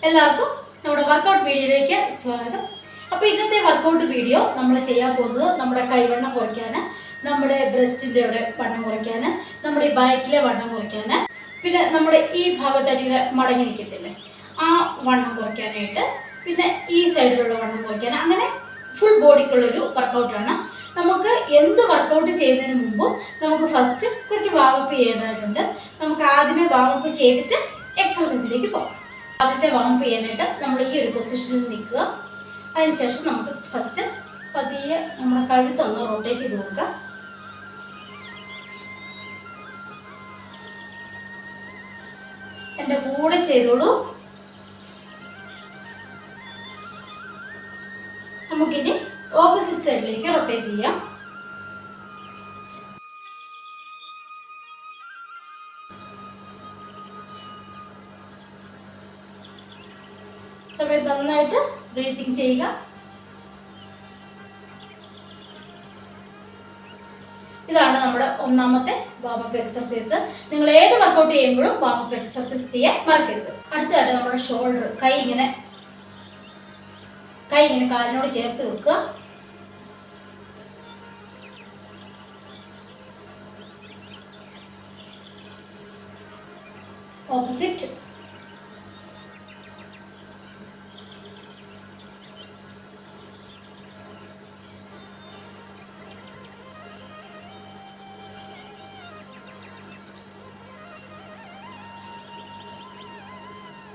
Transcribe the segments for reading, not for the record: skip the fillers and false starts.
എല്ലാവർക്കും നമ്മുടെ വർക്കൗട്ട് വീഡിയോയിലേക്ക് സ്വാഗതം. അപ്പോൾ ഇന്നത്തെ വർക്കൗട്ട് വീഡിയോ നമ്മൾ ചെയ്യാൻ പോകുന്നത് നമ്മുടെ കൈവണ്ണം കുറയ്ക്കാൻ, നമ്മുടെ ബ്രസ്റ്റിൻ്റെ അവിടെ വണ്ണം കുറയ്ക്കാൻ, നമ്മുടെ ഈ ബാക്കിലെ വണ്ണം കുറയ്ക്കാൻ, പിന്നെ നമ്മുടെ ഈ ഭാഗത്തടിയിൽ മടങ്ങി നിൽക്കത്തില്ലേ ആ വണ്ണം കുറയ്ക്കാനായിട്ട്, പിന്നെ ഈ സൈഡിലുള്ള വണ്ണം കുറയ്ക്കാൻ, അങ്ങനെ ഫുൾ ബോഡിക്കുള്ളൊരു വർക്കൗട്ടാണ്. നമുക്ക് എന്ത് വർക്കൗട്ട് ചെയ്യുന്നതിന് മുമ്പും നമുക്ക് ഫസ്റ്റ് കുറച്ച് വാമപ്പ് ചെയ്യേണ്ടതായിട്ടുണ്ട്. നമുക്ക് ആദ്യമേ വാമപ്പ് ചെയ്തിട്ട് എക്സസൈസിലേക്ക് പോകാം. ആദ്യത്തെ വാമപ്പ് ചെയ്യാനായിട്ട് നമ്മൾ ഈ ഒരു പൊസിഷനിൽ നിൽക്കുക. അതിനുശേഷം നമുക്ക് ഫസ്റ്റ് പതിയെ നമ്മുടെ കഴുത്തൊന്ന് റൊട്ടേറ്റ് ചെയ്ത് കൊടുക്കുക. എൻ്റെ കൂടെ ചെയ്തോളൂ. നമുക്കിനി ഓപ്പോസിറ്റ് സൈഡിലേക്ക് റൊട്ടേറ്റ് ചെയ്യാം. സമയത്ത് നന്നായിട്ട് ബ്രീത്തിങ് ചെയ്യുക. ഇതാണ് നമ്മുടെ ഒന്നാമത്തെ വാമപ്പ് എക്സർസൈസ്. നിങ്ങൾ ഏത് വർക്കൗട്ട് ചെയ്യുമ്പോഴും വാമപ്പ് എക്സർസൈസ് ചെയ്യാൻ മറക്കരുത്. അടുത്തതായിട്ട് നമ്മുടെ ഷോൾഡർ, കൈ ഇങ്ങനെ കാലിനോട് ചേർത്ത് വെക്കുക. ഓപ്പോസിറ്റ്.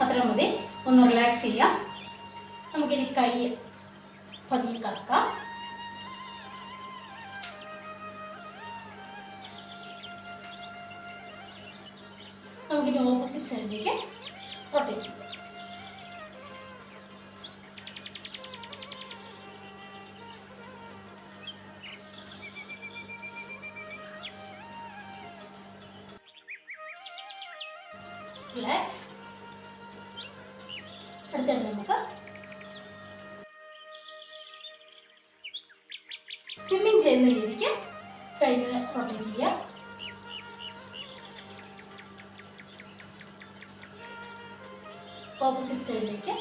അത്ര മതി. ഒന്ന് റിലാക്സ് ചെയ്യാം. നമുക്കിനി കൈ പതിയെ കറക്കാം. നമുക്കിനി ഓപ്പോസിറ്റ് സൈഡിലേക്ക് റൊട്ടേറ്റ് ചെയ്യാം. റിലാക്സ്. അടുത്തായിട്ട് നമുക്ക് സ്വിമ്മിങ് ചെയ്യുന്ന രീതിക്ക് കൈയിനെ റൊട്ടേറ്റ് ചെയ്യാം. ഓപ്പോസിറ്റ് സൈഡിലേക്ക്.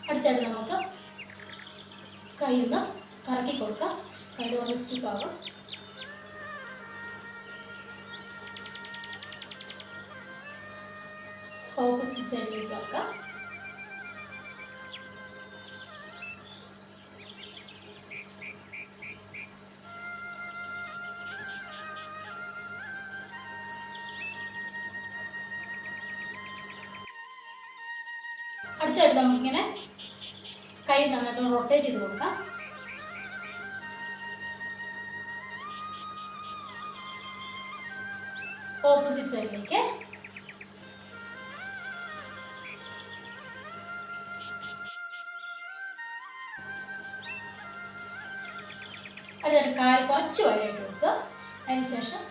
അടുത്തായിട്ട് നമുക്ക് കൈ ഒന്ന് കറക്കി കൊടുക്കാം. കൈയുടെ റിസ്റ്റ് ഭാഗം. ഓപ്പോസിറ്റ് സൈഡിലേക്ക് ആക്കാം. അടുത്തായിട്ട് നമുക്കിങ്ങനെ കൈ നന്നായിട്ട് റൊട്ടേറ്റ് ചെയ്ത് കൊടുക്കാം. ഓപ്പോസിറ്റ് സൈഡിലേക്ക്. അടുത്തായിട്ട് കാൽ കുറച്ച് വരെയായിട്ട് കൊടുക്കുക. അതിനുശേഷം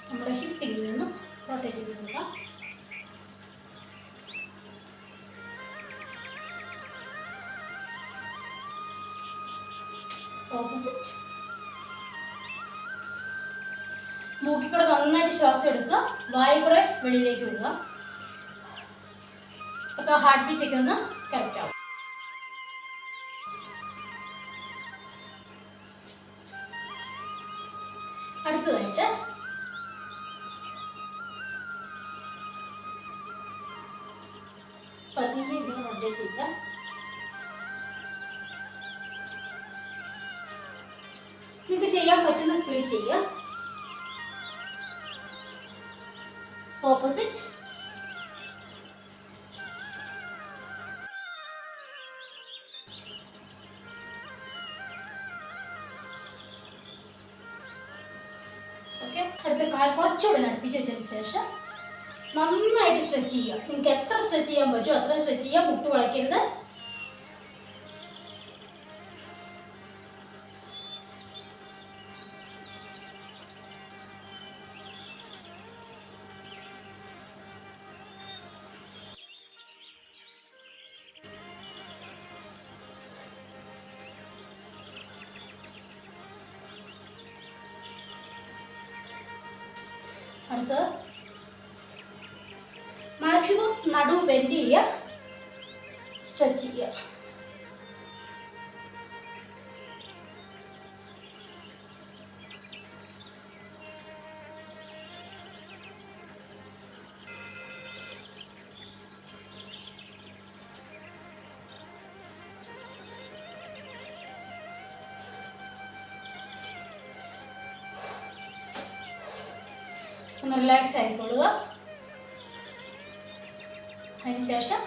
നമ്മുടെ ഹിപ്പിൽ നിന്നും റൊട്ടേറ്റ് ചെയ്ത് കൊടുക്കാം. ഓപ്പോസിറ്റ്. മൂക്കിൽ കൂടെ നന്നായിട്ട് ശ്വാസം എടുക്കുക. വായു കൂടെ വെളിയിലേക്ക് വിടുക. അപ്പോൾ ഹാർട്ട് ബീറ്റ് ഒക്കെ ഒന്ന് കറക്റ്റ് ആവും. അടുത്തതായിട്ട് പതിയെ ഇതിനെ റൊട്ടേറ്റ് ചെയ്യുക. നിങ്ങൾക്ക് ചെയ്യാൻ പറ്റുന്ന സ്പീഡ് ചെയ്യുക. ഓപ്പോസിറ്റ്. ഓക്കെ. അടുത്ത കാൽ കുറച്ചുകൂടെ അടുപ്പിച്ച് വെച്ചതിന് ശേഷം നന്നായിട്ട് സ്ട്രെച്ച് ചെയ്യുക. നിങ്ങൾക്ക് എത്ര സ്ട്രെച്ച് ചെയ്യാൻ പറ്റുമോ അത്ര സ്ട്രെച്ച് ചെയ്യുക. മുട്ട് വളയ്ക്കരുത്. അടുത്ത് മാക്സിമം നടുവ് ബെൻഡ് ചെയ്യുക, സ്ട്രെച്ച് ചെയ്യുക. ഒന്ന് റിലാക്സ് ആയിക്കൊള്ളുക. അതിനുശേഷം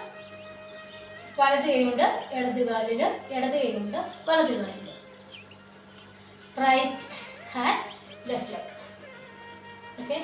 വലത് കൈ കൊണ്ട് ഇടത് കാലിൽ, ഇടത് കൈ കൊണ്ട് വലത് കാലിൽ, right hand left leg. Okay,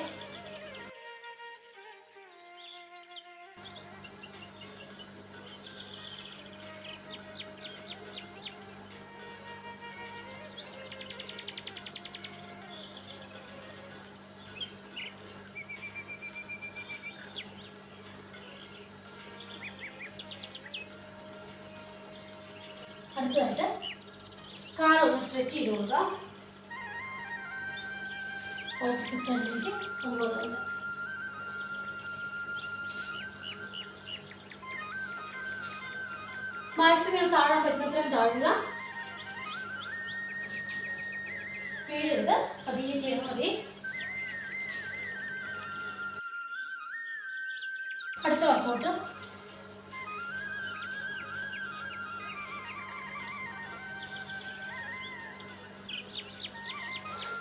അടുത്തതായിട്ട് കാലൊന്ന് സ്ട്രെച്ച് ചെയ്ത് കൊടുക്കുക. ഓപ്പോസിറ്റ് സൈഡിലേക്ക് അതുപോലെ തന്നെ. മാക്സിമം താഴാൻ പറ്റുന്നത്രയും താഴുക, വീഴരുത്, പതിയെ ചെയ്താൽ മതി. അടുത്ത വർക്കൗട്ട്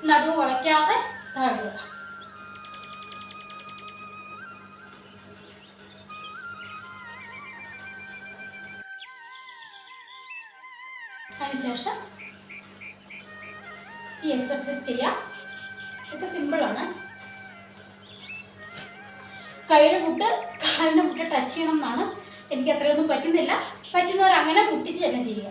നടുവ് വളയ്ക്കാതെ താഴുക. അതിനുശേഷം ഈ എക്സർസൈസ് ചെയ്യാം. ഇതൊക്കെ സിമ്പിളാണ്. കൈയുടെ മുട്ട് കാലിൻ്റെ മുട്ട് ടച്ച് ചെയ്യണം എന്നാണ്. എനിക്ക് അത്രയൊന്നും പറ്റുന്നില്ല. പറ്റുന്നവർ അങ്ങനെ മുട്ടിച്ച് തന്നെ ചെയ്യുക.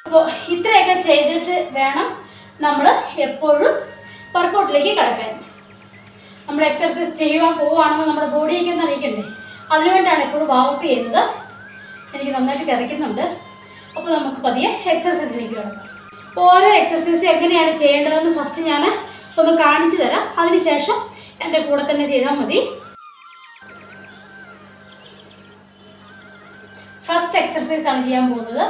അപ്പോൾ ഇത്രയൊക്കെ ചെയ്തിട്ട് വേണം നമ്മൾ എപ്പോഴും വർക്കൗട്ടിലേക്ക് കടക്കാൻ. നമ്മൾ എക്സർസൈസ് ചെയ്യുവാൻ പോവുകയാണെങ്കിൽ നമ്മുടെ ബോഡിയൊക്കെ ഒന്ന് അറിയിക്കണ്ടേ, അതിനുവേണ്ടിയാണ് എപ്പോഴും വാമപ്പ് ചെയ്യുന്നത്. എനിക്ക് നന്നായിട്ട് കിതയ്ക്കുന്നുണ്ട്. അപ്പോൾ നമുക്ക് പതിയെ എക്സർസൈസിലേക്ക് കിടക്കാം. ഓരോ എക്സർസൈസ് എങ്ങനെയാണ് ചെയ്യേണ്ടതെന്ന് ഫസ്റ്റ് ഞാൻ ഒന്ന് കാണിച്ചു തരാം. അതിനുശേഷം എൻ്റെ കൂടെ തന്നെ ചെയ്താൽ മതി. ഫസ്റ്റ് എക്സർസൈസാണ് ചെയ്യാൻ പോകുന്നത്.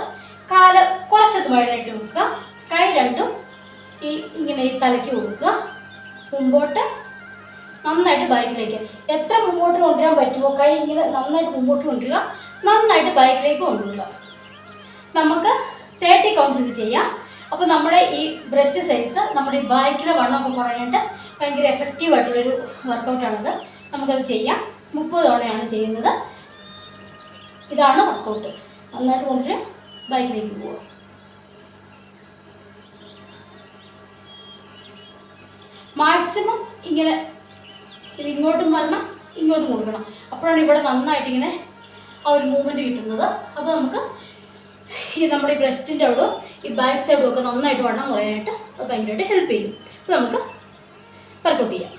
കാല് കുറച്ചൊന്ന് വൈഡായിട്ട് വെക്കുക. കൈ രണ്ടും ഇങ്ങനെ ഈ തലയ്ക്ക് കൊടുക്കുക. മുമ്പോട്ട് നന്നായിട്ട് ബാക്കിലേക്ക്, എത്ര മുമ്പോട്ട് കൊണ്ടുവരാൻ പറ്റുമോ കൈ ഇങ്ങനെ നന്നായിട്ട് മുമ്പോട്ട് കൊണ്ടുവരിക, നന്നായിട്ട് ബാക്കിലേക്ക് കൊണ്ടുവരിക. നമുക്ക് 30 കൗണ്ട്സ് ഇത് ചെയ്യാം. അപ്പോൾ നമ്മുടെ ഈ ബ്രസ്റ്റ് സൈസ്, നമ്മുടെ ഈ ബാക്കിലെ വണ്ണമൊക്കെ കുറയാനായിട്ട് ഭയങ്കര എഫക്റ്റീവായിട്ടുള്ളൊരു വർക്കൗട്ടാണിത്. നമുക്കത് ചെയ്യാം. 30 തവണയാണ് ചെയ്യുന്നത്. ഇതാണ് വർക്കൗട്ട്. നന്നായിട്ട് കൊണ്ടുവരിക, ബാക്കിലേക്ക് പോവുക. മാക്സിമം ഇങ്ങനെ ഇത് ഇങ്ങോട്ടും വരണം, ഇങ്ങോട്ടും കൊടുക്കണം. അപ്പോഴാണ് ഇവിടെ നന്നായിട്ട് ഇങ്ങനെ ആ ഒരു മൂവ്മെൻറ്റ് കിട്ടുന്നത്. അപ്പോൾ നമുക്ക് ഈ നമ്മുടെ ഈ ബ്രസ്റ്റിൻ്റെ അവിടും ഈ ബാക്ക് സൈഡും ഒക്കെ നന്നായിട്ട് വണ്ണം കുറയാനായിട്ട് അത് ഭയങ്കരമായിട്ട് ഹെൽപ്പ് ചെയ്യും. അപ്പോൾ നമുക്ക് വർക്കൗട്ട് ചെയ്യാം.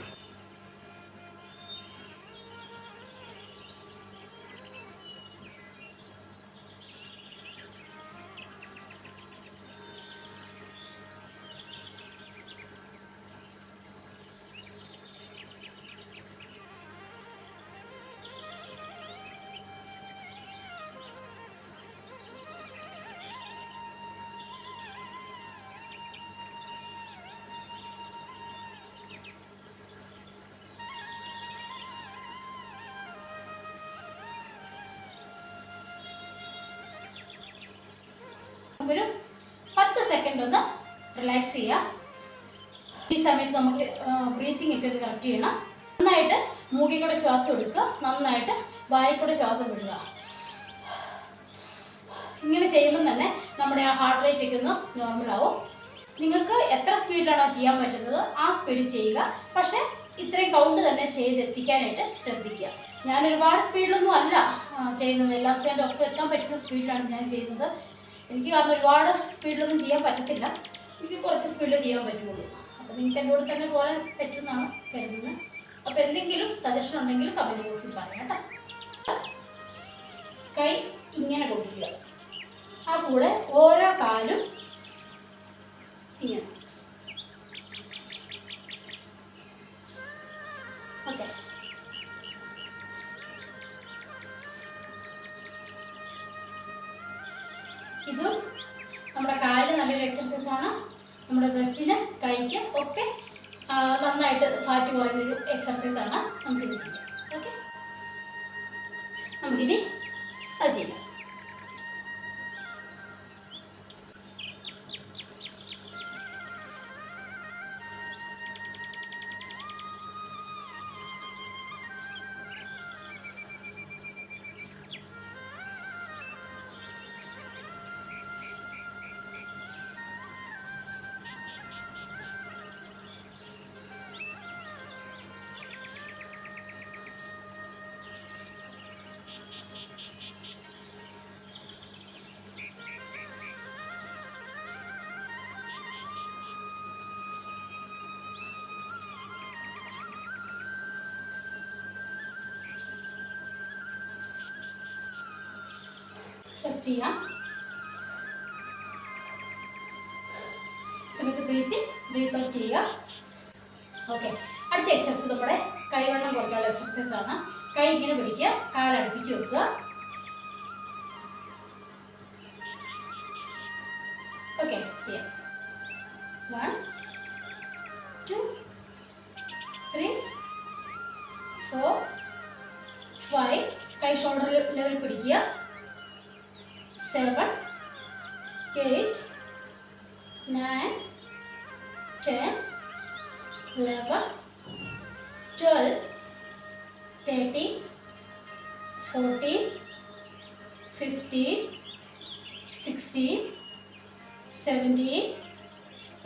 നമുക്കൊരു 10 സെക്കൻഡ് ഒന്ന് റിലാക്സ് ചെയ്യാം. ഈ സമയത്ത് നമുക്ക് ബ്രീത്തിങ് ഒക്കെ ഒന്ന് കറക്റ്റ് ചെയ്യണം. നന്നായിട്ട് മൂക്കിൽ കൂടെ ശ്വാസം എടുക്കുക, നന്നായിട്ട് വായിൽ കൂടെ ശ്വാസം വിടുക. ഇങ്ങനെ ചെയ്യുമ്പം തന്നെ നമ്മുടെ ആ ഹാർട്ട് റേറ്റ് ഒക്കെ ഒന്ന് നോർമലാവും. നിങ്ങൾക്ക് എത്ര സ്പീഡിലാണോ ചെയ്യാൻ പറ്റുന്നത് ആ സ്പീഡിൽ ചെയ്യുക. പക്ഷേ ഇത്രയും കൗണ്ട് തന്നെ ചെയ്തെത്തിക്കാനായിട്ട് ശ്രദ്ധിക്കുക. ഞാൻ ഒരുപാട് സ്പീഡിലൊന്നും അല്ല ചെയ്യുന്നത്, എല്ലാവർക്കും എൻ്റെ ഒപ്പം എത്താൻ പറ്റുന്ന സ്പീഡിലാണ് ഞാൻ ചെയ്യുന്നത്. എനിക്ക് കാരണം ഒരുപാട് സ്പീഡിലൊന്നും ചെയ്യാൻ പറ്റത്തില്ല. എനിക്ക് കുറച്ച് സ്പീഡിൽ ചെയ്യാൻ പറ്റുള്ളൂ. അപ്പോൾ നിങ്ങൾക്ക് എൻ്റെ കൂടെ തന്നെ പോകാൻ പറ്റുമെന്നാണ് കരുതുന്നത്. അപ്പോൾ എന്തെങ്കിലും സജഷൻ ഉണ്ടെങ്കിൽ കമൻറ്റ് ബോക്സിൽ പറയാം കേട്ടോ. കൈ ഇങ്ങനെ കൊണ്ടിരിക്കുക. ആ കൂടെ ഓരോ കാലും ഇങ്ങനെ. ഓക്കെ. ഇതും നമ്മുടെ കാലിന് നല്ലൊരു എക്സർസൈസാണ്. നമ്മുടെ ബ്രസ്റ്റിന്, കൈക്ക് ഒക്കെ നന്നായിട്ട് ഫാറ്റ് കുറയുന്നൊരു എക്സർസൈസാണ്. നമുക്കിത് ചെയ്യാം. ഓക്കെ, നമുക്കിനി അത് ചെയ്യാം. റെസ്റ്റ് ചെയ്യാം. സമയത്ത് ബ്രീത്ത് ഔട്ട് ചെയ്യുക. ഓക്കെ, അടുത്ത എക്സർസൈസ് നമ്മുടെ കൈവണ്ണം കുറയ്ക്കാനുള്ള എക്സർസൈസ് ആണ്. കൈ ഇങ്ങനെ പിടിക്കുക, കാലടുപ്പിച്ച് വെക്കുക. ഓക്കെ, ചെയ്യാം. 1 2 3 4 5. കൈ ഷോൾഡർ ലെവൽ പിടിക്കുക. 7 8 9 10 11 12 13 14 15 16 17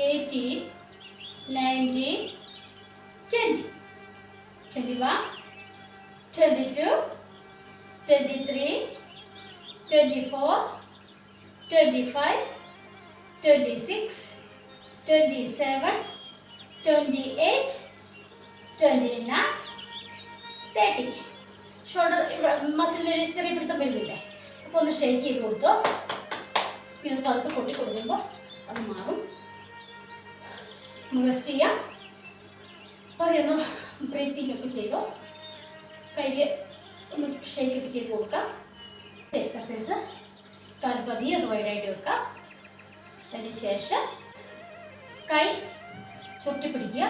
18 19 20 21 22 23 24 25 26 27 28 29 30. ഷോൾഡർ മസിലിനൊരു ചെറിയ പിടുത്തം വരുന്നില്ലേ? അപ്പോൾ ഒന്ന് ഷേക്ക് ചെയ്ത് കൊടുത്തോ. പിന്നെ പതുക്കെ കൊട്ടി കൊടുക്കുമ്പോൾ അത് മാറും. റെസ്റ്റ് ചെയ്യാം. പതിയൊന്ന് ബ്രീത്തിങ് ഒക്കെ ചെയ്തോ. കയ്യിൽ ഒന്ന് ഷേക്ക് ഒക്കെ ചെയ്ത് കൊടുക്കാം. എക്സർസൈസ് കാൽ പതിയെ ഒന്ന് വൈഡായിട്ട് വെക്കാം. അതിന് ശേഷം കൈ ചുറ്റി പിടിക്കുക.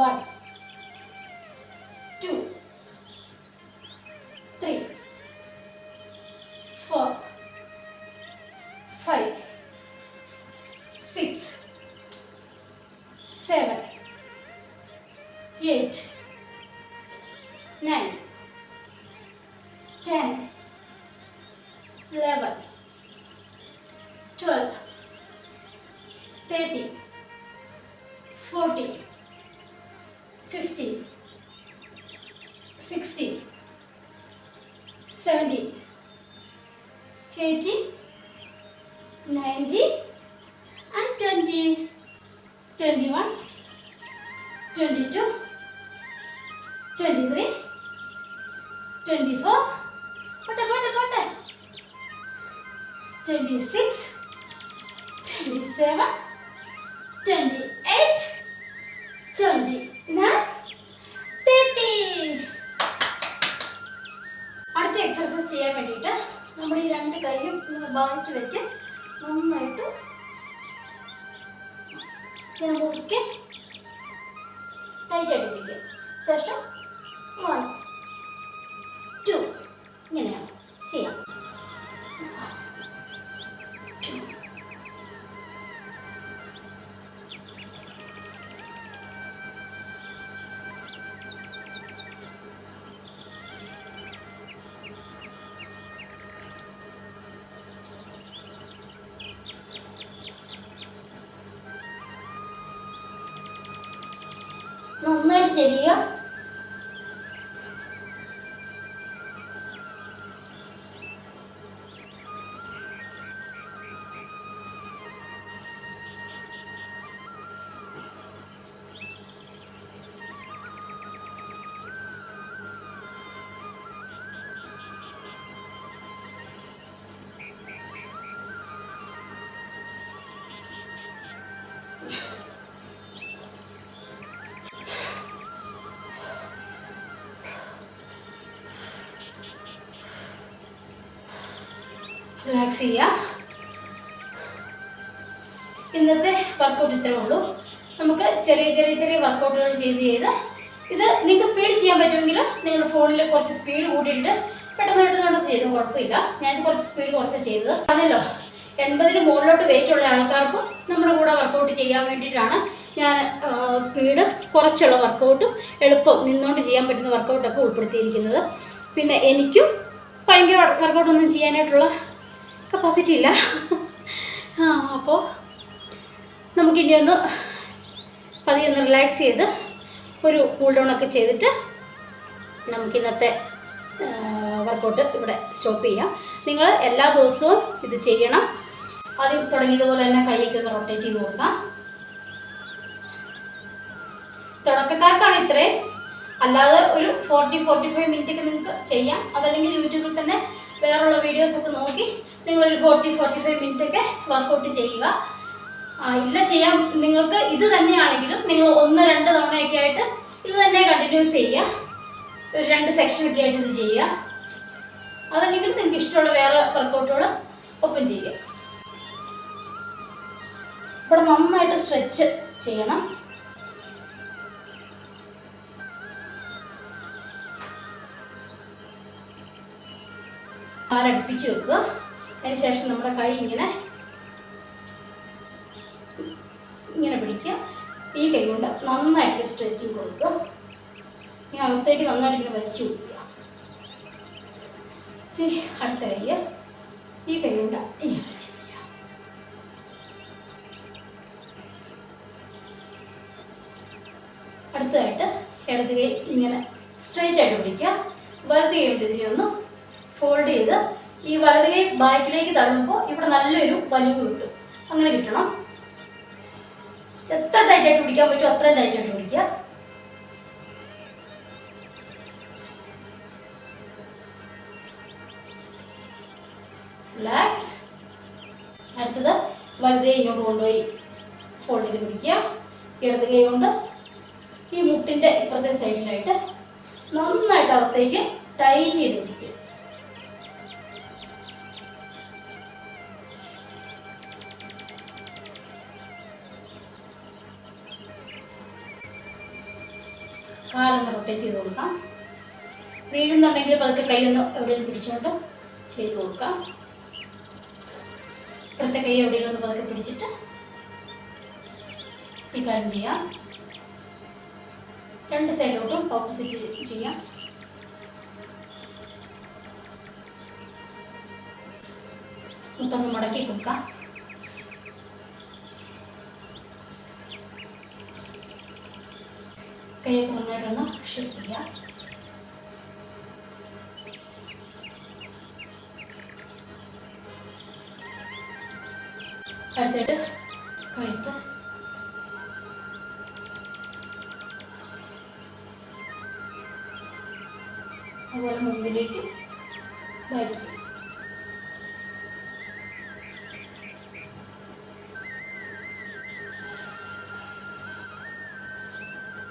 1 2 3 4 5 6 7 8 9 10 11 12 13 14 15 16 17 18 19 and 20 21 22 23 24 pote 26 27 28 29 30. അടുത്ത എക്സർസൈസ് ചെയ്യാൻ വേണ്ടിയിട്ട് നമ്മൾ ഈ രണ്ട് കൈയും ബാക്കി വെച്ച് നന്നായിട്ട് മുറുക്കി ടൈറ്റായിട്ട് പിടിക്കുക. ശേഷം 1 2 ഇങ്ങനെയാണ് ചെയ്യാം. 2 നന്നായിട്ട് ചെയ്യുക. റിലാക്സ് ചെയ്യുക. ഇന്നത്തെ വർക്കൗട്ട് ഇത്രേ ഉള്ളൂ. നമുക്ക് ചെറിയ ചെറിയ ചെറിയ വർക്കൗട്ടുകൾ ചെയ്ത് ഇത് നിങ്ങൾക്ക് സ്പീഡ് ചെയ്യാൻ പറ്റുമെങ്കിൽ നിങ്ങൾ ഫോണിൽ കുറച്ച് സ്പീഡ് കൂട്ടിയിട്ട് പെട്ടെന്ന് ചെയ്തു, കുഴപ്പമില്ല. ഞാനിത് കുറച്ച് സ്പീഡ് കുറച്ച് ചെയ്തത്. അതല്ലോ 80-ന് മുകളിലോട്ട് വെയിറ്റ് ഉള്ള ആൾക്കാർക്കും നമ്മുടെ കൂടെ വർക്കൗട്ട് ചെയ്യാൻ വേണ്ടിയിട്ടാണ് ഞാൻ സ്പീഡ് കുറച്ചുള്ള വർക്കൗട്ടും എളുപ്പം നിന്നുകൊണ്ട് ചെയ്യാൻ പറ്റുന്ന വർക്കൗട്ടൊക്കെ ഉൾപ്പെടുത്തിയിരിക്കുന്നത്. പിന്നെ എനിക്കും ഭയങ്കര വർക്കൗട്ടൊന്നും ചെയ്യാനായിട്ടുള്ള കപ്പാസിറ്റി ഇല്ല. അപ്പോൾ നമുക്കിനി ഒന്ന് പതിയെ ഒന്ന് റിലാക്സ് ചെയ്ത് ഒരു കൂൾ ഡൗൺ ഒക്കെ ചെയ്തിട്ട് നമുക്കിന്നത്തെ വർക്കൗട്ട് ഇവിടെ സ്റ്റോപ്പ് ചെയ്യാം. നിങ്ങൾ എല്ലാ ദിവസവും ഇത് ചെയ്യണം. ആദ്യം തുടങ്ങിയതുപോലെ തന്നെ കൈയൊക്കെ ഒന്ന് റൊട്ടേറ്റ് ചെയ്ത് കൊടുക്കാം. തുടക്കക്കാർക്കാണ് ഇത്രയും, അല്ലാതെ ഒരു 40-45 മിനിറ്റൊക്കെ നിങ്ങൾക്ക് ചെയ്യാം. അതല്ലെങ്കിൽ യൂട്യൂബിൽ തന്നെ വേറെയുള്ള വീഡിയോസൊക്കെ നോക്കി നിങ്ങളൊരു 40-45 മിനിറ്റൊക്കെ വർക്കൗട്ട് ചെയ്യുക. ഇല്ല ചെയ്യാം, നിങ്ങൾക്ക് ഇത് തന്നെയാണെങ്കിലും നിങ്ങൾ 1-2 തവണയൊക്കെ ആയിട്ട് ഇത് തന്നെ കണ്ടിന്യൂസ് ചെയ്യുക. ഒരു 2 സെക്ഷനൊക്കെ ആയിട്ട് ഇത് ചെയ്യുക. അതല്ലെങ്കിൽ നിങ്ങൾക്ക് ഇഷ്ടമുള്ള വേറെ വർക്കൗട്ടുകൾ ഒപ്പം ചെയ്യുക. ഇവിടെ നന്നായിട്ട് സ്ട്രെച്ച് ചെയ്യണം. കാലടുപ്പിച്ച് വെക്കുക. അതിനുശേഷം നമ്മുടെ കൈ ഇങ്ങനെ പിടിക്കുക. ഈ കൈ കൊണ്ട് നന്നായിട്ട് സ്ട്രെച്ചിങ് കൊടുക്കുക. ഇങ്ങനെ അകത്തേക്ക് നന്നായിട്ട് ഇങ്ങനെ വലിച്ചു കൊടുക്കുക. അടുത്ത കൈ ഈ കൈ കൊണ്ട് ഇങ്ങനെ വലിച്ചു കൊടുക്കുക. അടുത്തതായിട്ട് ഇടത് കൈ ഇങ്ങനെ സ്ട്രെയിറ്റ് ആയിട്ട് പിടിക്കുക. വലത് കൈ കൊണ്ട് ഇതിനെ ഒന്ന് ഫോൾഡ് ചെയ്ത് ഈ വലത് കൈ ബാക്കിലേക്ക് തള്ളുമ്പോൾ ഇവിടെ നല്ലൊരു വലിവ് കിട്ടും. അങ്ങനെ കിട്ടണം. എത്ര ടൈറ്റായിട്ട് പിടിക്കാൻ പറ്റുമോ അത്രയും ടൈറ്റായിട്ട് പിടിക്കുക. റിലാക്സ്. അടുത്തത് വലത് കൈ ഇങ്ങോട്ട് കൊണ്ടുപോയി ഫോൾഡ് ചെയ്ത് പിടിക്കുക. ഇടത് കൈ കൊണ്ട് ഈ മുട്ടിൻ്റെ ഇപ്പുറത്തെ സൈഡിലായിട്ട് നന്നായിട്ട് അകത്തേക്ക് ടൈറ്റ് ചെയ്ത് പിടിക്കുക. കാലൊന്ന് റൊട്ടേറ്റ് ചെയ്ത് കൊടുക്കാം. വീഴുന്നുണ്ടെങ്കിൽ പതുക്കെ കൈയൊന്ന് എവിടെയെങ്കിലും പിടിച്ചുകൊണ്ട് ചെയ്ത് കൊടുക്കാം. ഇപ്പുറത്തെ കൈ എവിടെയെങ്കിലും ഒന്ന് പതുക്കെ പിടിച്ചിട്ട് ഈ കാര്യം ചെയ്യാം. 2 സൈഡിലോട്ടും ഓപ്പോസിറ്റ് ചെയ്യാം. മുട്ടൊന്ന് മടക്കി കൊടുക്കാം. കൈയൊക്കെ നന്നായിട്ടൊന്ന് ഷിഫ്റ്റ് ചെയ്യാം. അടുത്തായിട്ട് കഴുത്ത് അതുപോലെ മുമ്പിലേക്കും ബാക്കിലേക്കും.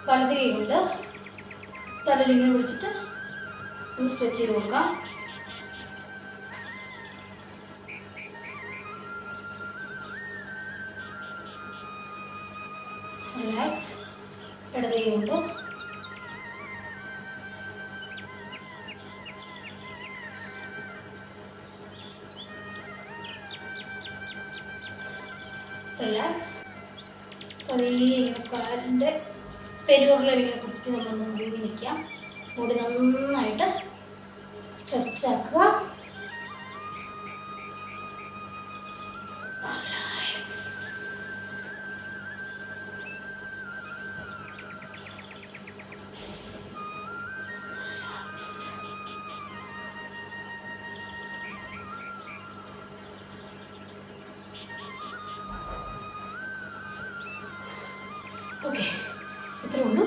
വലത് കൈ കൊണ്ട് തലയിലിങ്ങനെ പിടിച്ചിട്ട് ഒന്ന് സ്ട്രെച്ച് ചെയ്ത് കൊടുക്കാം. റിലാക്സ്. ഇടത് കൈ കൊണ്ട് റിലാക്സ്. പതിയെ ഇങ്ങനെ കാലിൻ്റെ പെരുവിരലിങ്ങനെ കുത്തി നമ്മളൊന്ന് മുറുകി നിൽക്കാം. മുടി നന്നായിട്ട് സ്ട്രെച്ച് ആക്കുക. ഓക്കെ, ഇത്രേ ഉള്ളൂ.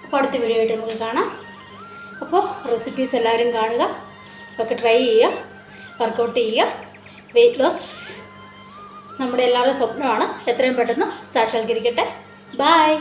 അപ്പോൾ അടുത്ത വീഡിയോ ആയിട്ട് നമുക്ക് കാണാം. അപ്പോൾ റെസിപ്പീസ് എല്ലാവരും കാണുക, ഒക്കെ ട്രൈ ചെയ്യുക, വർക്കൗട്ട് ചെയ്യുക. വെയ്റ്റ് ലോസ് നമ്മുടെ എല്ലാവരുടെയും സ്വപ്നമാണ്. എത്രയും പെട്ടെന്ന് സാക്ഷാത്കരിക്കട്ടെ. ബൈ.